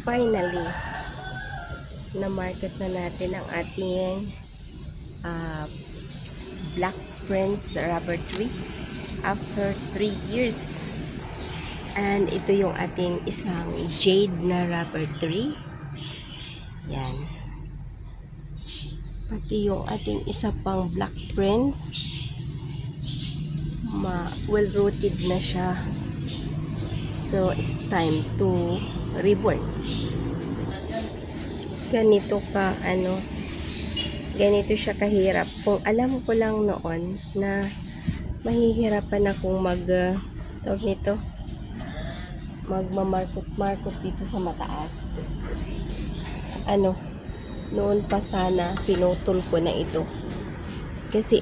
finally, na-market na natin ang ating Black Prince rubber tree after 3 years. And ito yung ating isang jade na rubber tree. Yan. Pati yung ating isa pang Black Prince, well-rooted na siya. So, it's time to reborn. Ganito siya kahirap. Kung alam ko lang noon na mahihirapan akong magmamarkot dito sa mataas. Noon pa sana pinutol ko na ito. Kasi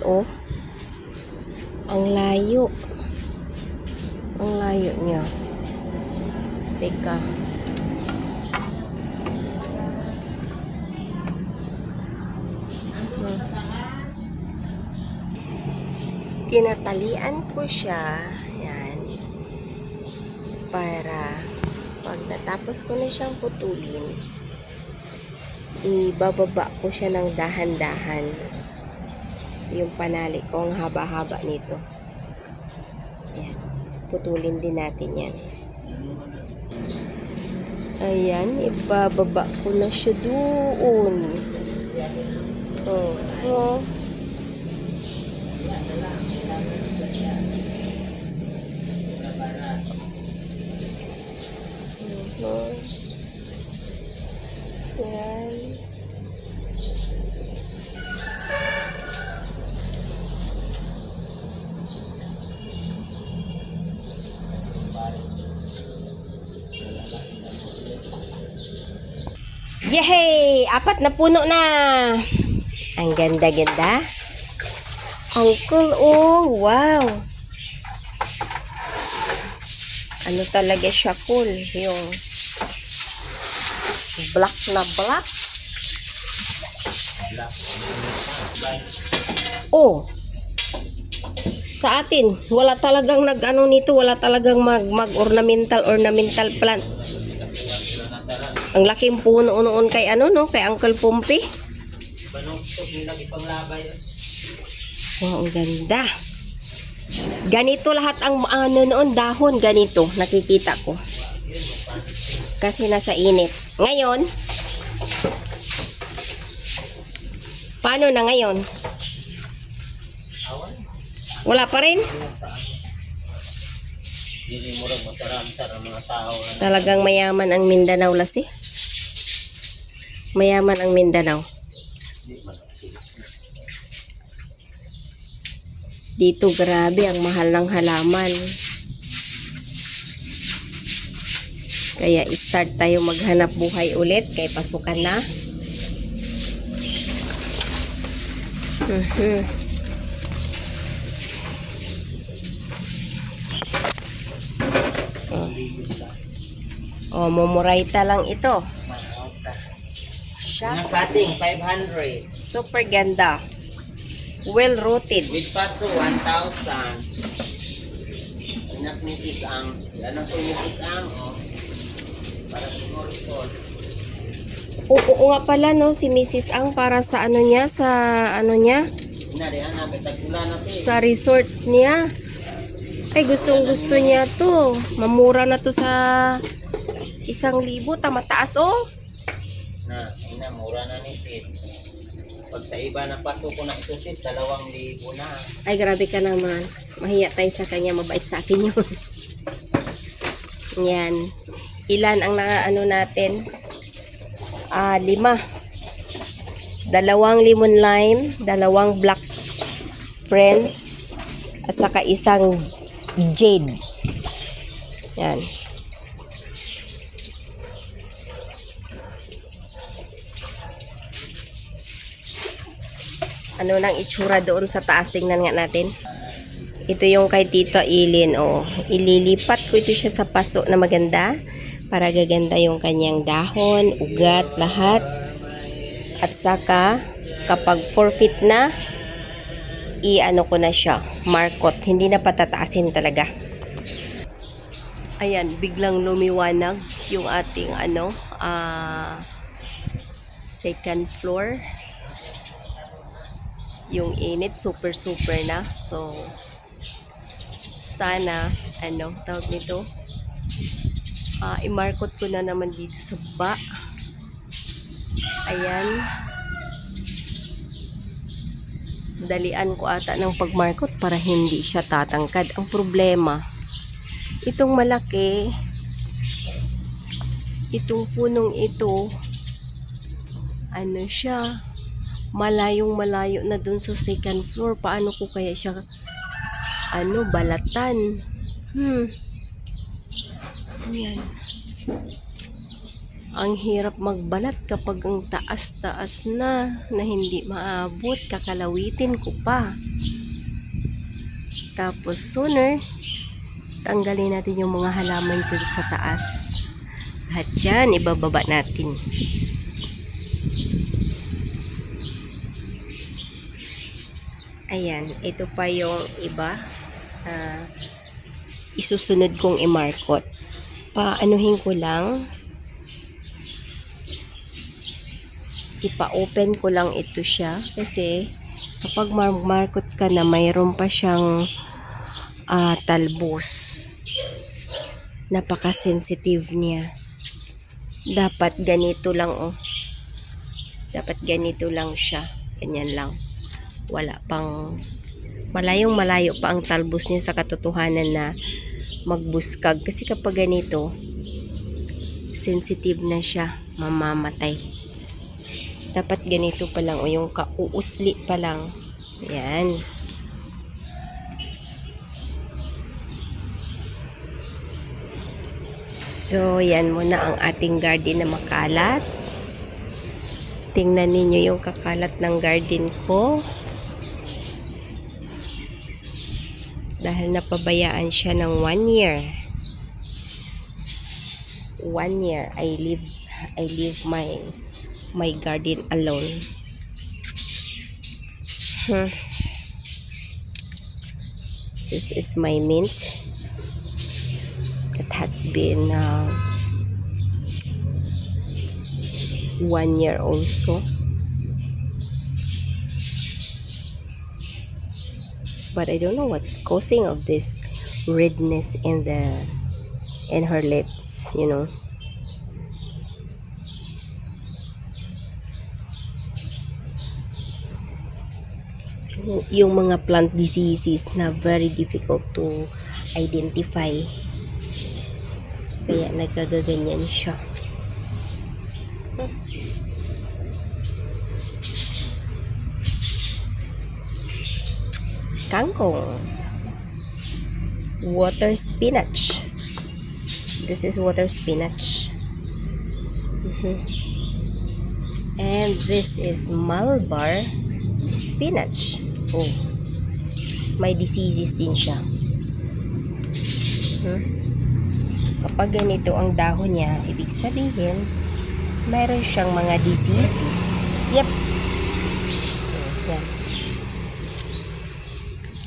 ang layo. Ang layo niya. Teka. Tinatalian ko siya. Yan. Para pag natapos ko na siyang putulin, ibababa ko siya ng dahan-dahan. Yung panali ko, ang haba-haba nito. Yan. Putulin din natin yan. Ayan, ibababa ko na siya doon. Yan. Yehey! 4 na puno na! Ang ganda-ganda. Ang cool, wow! Ano talaga siya cool? Yung black na black. Sa atin, wala talagang nito, wala talagang ornamental plant. Ang laking puno noon kay kay Uncle Pumpy. Wow, ang ganda. Ganito lahat ang noon dahon, ganito nakikita ko. Kasi nasa init. Ngayon, paano na ngayon? Wala pa rin? Talagang mayaman ang Mindanao lasi. Mayaman ang Mindanao. Dito grabe ang mahal ng halaman. Kaya start tayo maghanap buhay ulit kay pasukan na. Mumurayta lang ito. Cutting 500. Super ganda. Well rooted. With pasto 1,000. Inas Mrs. Ang. Yan ang po Mrs. Ang. Para siguro ito. Oo nga pala si Mrs. Ang para sa niya, sa niya. Sa resort niya. Ay gustong-gusto niya to. Mamura na to sa 1,000. Mataas na mura na ni sis. Pag sa iba na paso ko na ito sis, 2,000 na. Ay grabe ka naman. Mahiya tayo sa kanya, mabait sa akin yun. Yan. Ilan ang natin? 5. 2 lemon lime, 2 Black Prince, at saka 1 jade. Yan. Ano nang itsura doon sa taas? Tingnan nga natin. Ito yung kay Tito Ilin. Ililipat ko ito siya sa paso na maganda para gaganda yung kanyang dahon, ugat, lahat. At saka kapag 4 feet na, i-ano ko na siya, markot. Hindi na patataasin talaga. Ayan, biglang lumiwanag yung ating second floor. Yung init, super na. So, sana, tawag nito, i-markot ko na naman dito sa baba. Ayan. Dalian ko ata ng pagmarkot para hindi siya tatangkad. Ang problema, itong malaki, itong punong ito, siya, malayong malayo na dun sa second floor. Paano ko kaya siya, balatan? Ayan. Ang hirap magbalat kapag ang taas-taas na hindi maabot. Kakalawitin ko pa. Tapos sooner, tanggalin natin yung mga halaman dyan sa taas. Lahat yan, ibababa natin. Ayan, ito pa yung iba. Isusunod kong i-markot. Paanuhin ko lang. Ipa-open ko lang ito siya. Kasi kapag markot ka na, mayroon pa siyang talbos. Napaka-sensitive niya. Dapat ganito lang, Dapat ganito lang siya. Ganyan lang. Wala pang, malayong malayo pa ang talbos niya sa katotohanan na magbuskag. Kasi kapag ganito, sensitive na siya, mamamatay. Dapat ganito pa lang, yung kauusli pa lang. Yan. So, yan muna ang ating garden na makalat. Tingnan ninyo yung kakalat ng garden ko. Dahil napabayaan siya ng 1 year. 1 year, I leave my garden alone. This is my mint. It has been 1 year also. But I don't know what's causing of this redness in her lips, Yung mga plant diseases na very difficult to identify. Kaya nagkagaganyan siya. Kangkong, water spinach. This is water spinach. And this is Malabar spinach. Oh, may diseases din siya. Kapag ganito ang dahon niya, ibig sabihin mayroon siyang mga diseases. Yep. Yan.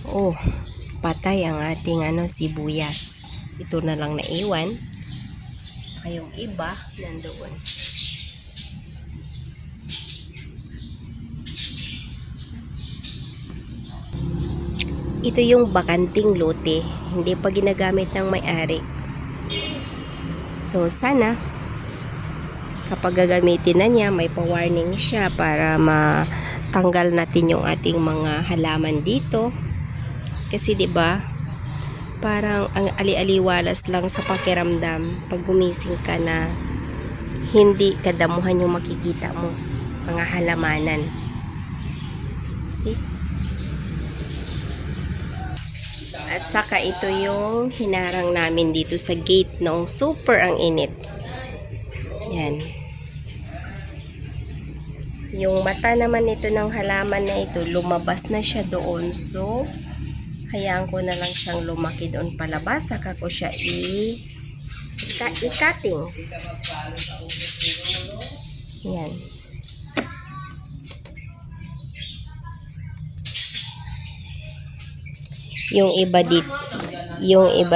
Oh, patay ang ating sibuyas. Ito na lang naiwan. Saka yung iba nandoon. Ito yung bakanting lote, hindi pa ginagamit ng may-ari. So sana kapag gagamitin na niya, may pa-warning siya para matanggal natin yung ating mga halaman dito. Kasi 'di ba? Parang ang ali-aliwalas lang sa pakiramdam pag gumising ka na hindi kadamuhan yung makikita mo, mga halamanan. See? At saka ito yung hinarang namin dito sa gate noong super ang init. Yan. Yung mata naman ito ng halaman na ito, lumabas na siya doon. So, hayaan ko na lang siyang lumaki doon palabas. Saka ko siya i-cuttings. Yan. Yung iba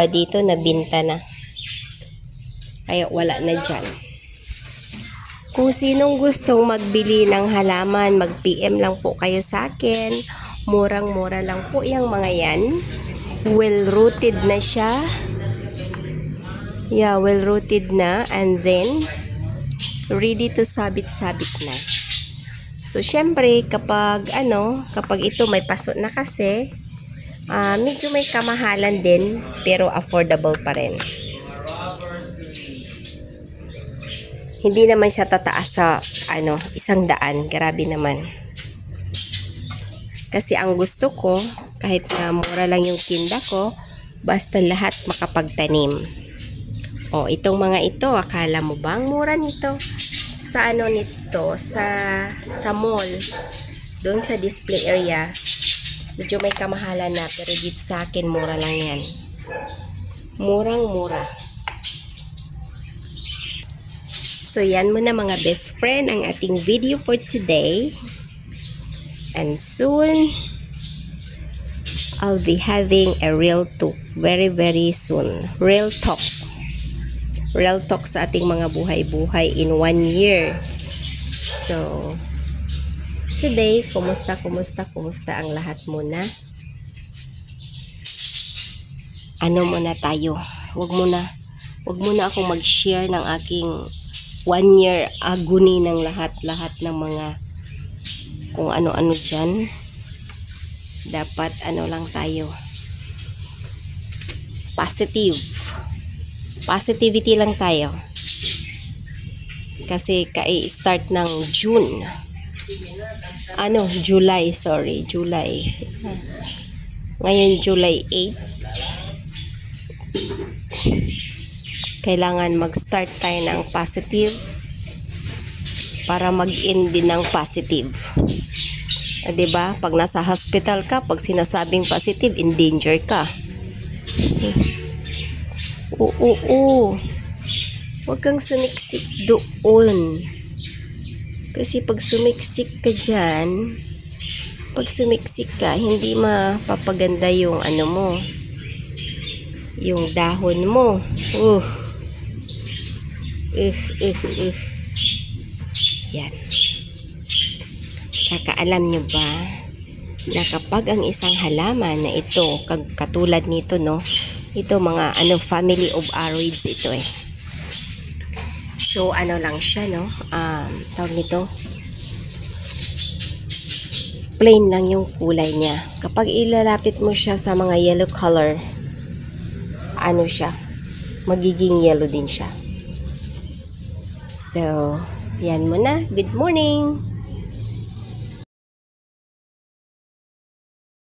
dito nabinta na. Kaya wala na dyan. Kung sinong gustong magbili ng halaman, mag-PM lang po kayo sa akin. Murang-mura lang po yung mga yan. Well-rooted na siya. Yeah, well-rooted na. And then, ready to sabit-sabit na. So, syempre, kapag ito may paso na kasi, medyo may kamahalan din, pero affordable pa rin. Hindi naman siya tataas sa 100. Grabe naman. Kasi ang gusto ko, kahit na mura lang yung tinda ko, basta lahat makapagtanim. O, itong mga ito, akala mo bang mura nito? Sa nito? Sa mall. Doon sa display area. Medyo may kamahalan na, pero dito sa akin, mura lang yan. Murang-mura. So, yan muna mga best friend ang ating video for today. And soon, I'll be having a real talk. Very, very soon. Real talk. Real talk sa ating mga buhay-buhay in 1 year. So, today, kumusta ang lahat muna? Muna tayo? Wag muna akong mag-share ng aking 1 year agony ng lahat ng mga kung ano-ano dyan. Dapat lang tayo. Positivity lang tayo. Kasi start ng June. July. Ngayon, July 8. Kailangan mag-start tayo ng positive para mag-end din ng positive. Diba? Pag nasa hospital ka, pag sinasabing positive, in danger ka. Huwag kang sumiksik doon. Kasi pag sumiksik ka dyan, hindi mapapaganda yung mo, yung dahon mo. Yan. Saka alam nyo ba na kapag ang isang halaman na ito, katulad nito, ito mga family of aroids ito eh. So lang siya, tawag nito, plain lang yung kulay niya. Kapag ilalapit mo siya sa mga yellow color, siya, magiging yellow din siya. So, yan muna. Good morning!